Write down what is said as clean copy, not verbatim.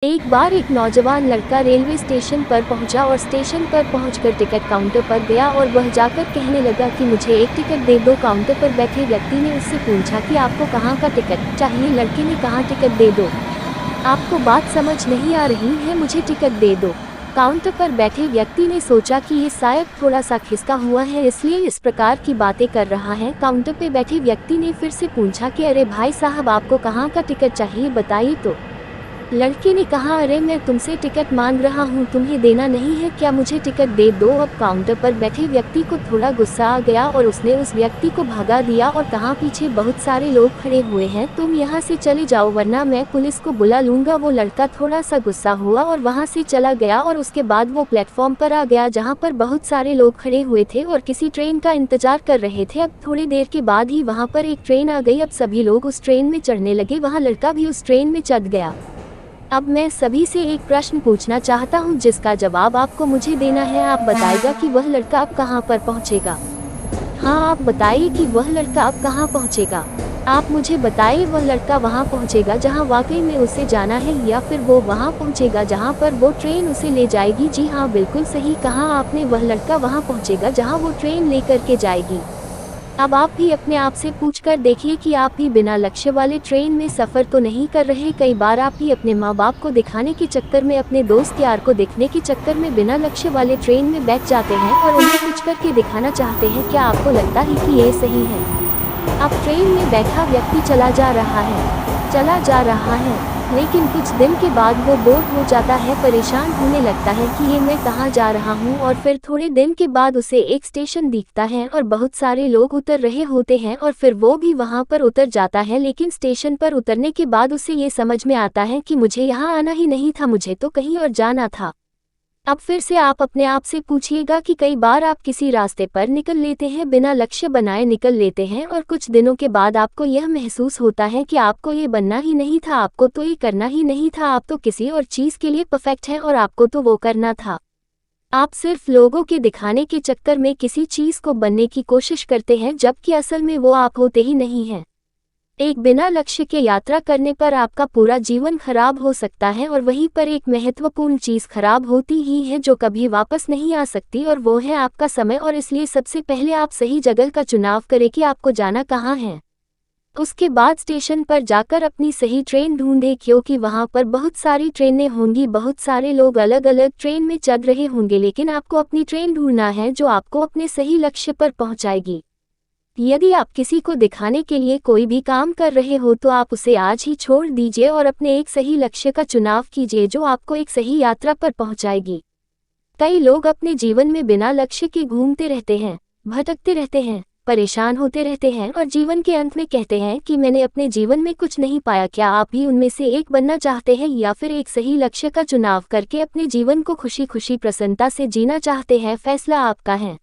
एक बार एक नौजवान लड़का रेलवे स्टेशन पर पहुंचा और स्टेशन पर पहुंचकर टिकट काउंटर पर गया और वह जाकर कहने लगा कि मुझे एक टिकट दे दो। काउंटर पर बैठे व्यक्ति ने उससे पूछा कि आपको कहां का टिकट चाहिए। लड़के ने कहा टिकट दे दो, आपको बात समझ नहीं आ रही है, मुझे टिकट दे दो। काउंटर पर बैठे व्यक्ति ने सोचा कि ये शायद थोड़ा सा खिसका हुआ है, इसलिए इस प्रकार की बातें कर रहा है। काउंटर पे बैठे व्यक्ति ने फिर से पूछा कि अरे भाई साहब, आपको कहाँ का टिकट चाहिए, बताइए तो। लड़के ने कहा अरे मैं तुमसे टिकट मांग रहा हूँ, तुम्हें देना नहीं है क्या, मुझे टिकट दे दो। अब काउंटर पर बैठे व्यक्ति को थोड़ा गुस्सा आ गया और उसने उस व्यक्ति को भगा दिया और कहा पीछे बहुत सारे लोग खड़े हुए हैं, तुम यहाँ से चले जाओ वरना मैं पुलिस को बुला लूंगा। वो लड़का थोड़ा सा गुस्सा हुआ और वहाँ से चला गया और उसके बाद वो प्लेटफॉर्म पर आ गया जहाँ पर बहुत सारे लोग खड़े हुए थे और किसी ट्रेन का इंतजार कर रहे थे। अब थोड़ी देर के बाद ही वहाँ पर एक ट्रेन आ गई। अब सभी लोग उस ट्रेन में चढ़ने लगे, वहाँ लड़का भी उस ट्रेन में चढ़ गया। अब मैं सभी से एक प्रश्न पूछना चाहता हूँ जिसका जवाब आपको मुझे देना है। आप बताइएगा कि वह लड़का अब कहाँ पर पहुँचेगा। हाँ, आप बताइए कि वह लड़का अब कहाँ पहुँचेगा। आप मुझे बताइए, वह लड़का वहाँ पहुँचेगा जहाँ वाकई में उसे जाना है या फिर वो वहाँ पहुँचेगा जहाँ पर वो ट्रेन उसे ले जाएगी। जी हाँ, बिल्कुल सही कहा आपने, वह लड़का वहाँ पहुँचेगा जहाँ वो ट्रेन लेकर के जाएगी। अब आप भी अपने आप से पूछकर देखिए कि आप भी बिना लक्ष्य वाले ट्रेन में सफ़र तो नहीं कर रहे। कई बार आप भी अपने माँ बाप को दिखाने के चक्कर में, अपने दोस्त यार को देखने के चक्कर में बिना लक्ष्य वाले ट्रेन में बैठ जाते हैं और उन्हें कुछ करके दिखाना चाहते हैं। क्या आपको लगता है कि ये सही है? अब ट्रेन में बैठा व्यक्ति चला जा रहा है, लेकिन कुछ दिन के बाद वो बोर हो जाता है, परेशान होने लगता है कि ये मैं कहाँ जा रहा हूँ। और फिर थोड़े दिन के बाद उसे एक स्टेशन दिखता है और बहुत सारे लोग उतर रहे होते हैं और फिर वो भी वहाँ पर उतर जाता है। लेकिन स्टेशन पर उतरने के बाद उसे ये समझ में आता है कि मुझे यहाँ आना ही नहीं था, मुझे तो कहीं और जाना था। अब फिर से आप अपने आप से पूछिएगा कि कई बार आप किसी रास्ते पर निकल लेते हैं, बिना लक्ष्य बनाए निकल लेते हैं और कुछ दिनों के बाद आपको यह महसूस होता है कि आपको ये बनना ही नहीं था, आपको तो ये करना ही नहीं था, आप तो किसी और चीज़ के लिए परफेक्ट हैं और आपको तो वो करना था। आप सिर्फ लोगों के दिखाने के चक्कर में किसी चीज़ को बनने की कोशिश करते हैं जबकि असल में वो आप होते ही नहीं हैं। एक बिना लक्ष्य के यात्रा करने पर आपका पूरा जीवन खराब हो सकता है और वहीं पर एक महत्वपूर्ण चीज़ खराब होती ही है जो कभी वापस नहीं आ सकती, और वो है आपका समय। और इसलिए सबसे पहले आप सही जगह का चुनाव करें कि आपको जाना कहाँ है। उसके बाद स्टेशन पर जाकर अपनी सही ट्रेन ढूंढें, क्योंकि वहाँ पर बहुत सारी ट्रेनें होंगी, बहुत सारे लोग अलग अलग ट्रेन में चढ़ रहे होंगे, लेकिन आपको अपनी ट्रेन ढूंढना है जो आपको अपने सही लक्ष्य पर पहुँचाएगी। यदि आप किसी को दिखाने के लिए कोई भी काम कर रहे हो तो आप उसे आज ही छोड़ दीजिए और अपने एक सही लक्ष्य का चुनाव कीजिए जो आपको एक सही यात्रा पर पहुंचाएगी। कई लोग अपने जीवन में बिना लक्ष्य के घूमते रहते हैं, भटकते रहते हैं, परेशान होते रहते हैं और जीवन के अंत में कहते हैं कि मैंने अपने जीवन में कुछ नहीं पाया। क्या आप भी उनमें से एक बनना चाहते हैं या फिर एक सही लक्ष्य का चुनाव करके अपने जीवन को खुशी खुशी प्रसन्नता से जीना चाहते हैं? फैसला आपका है।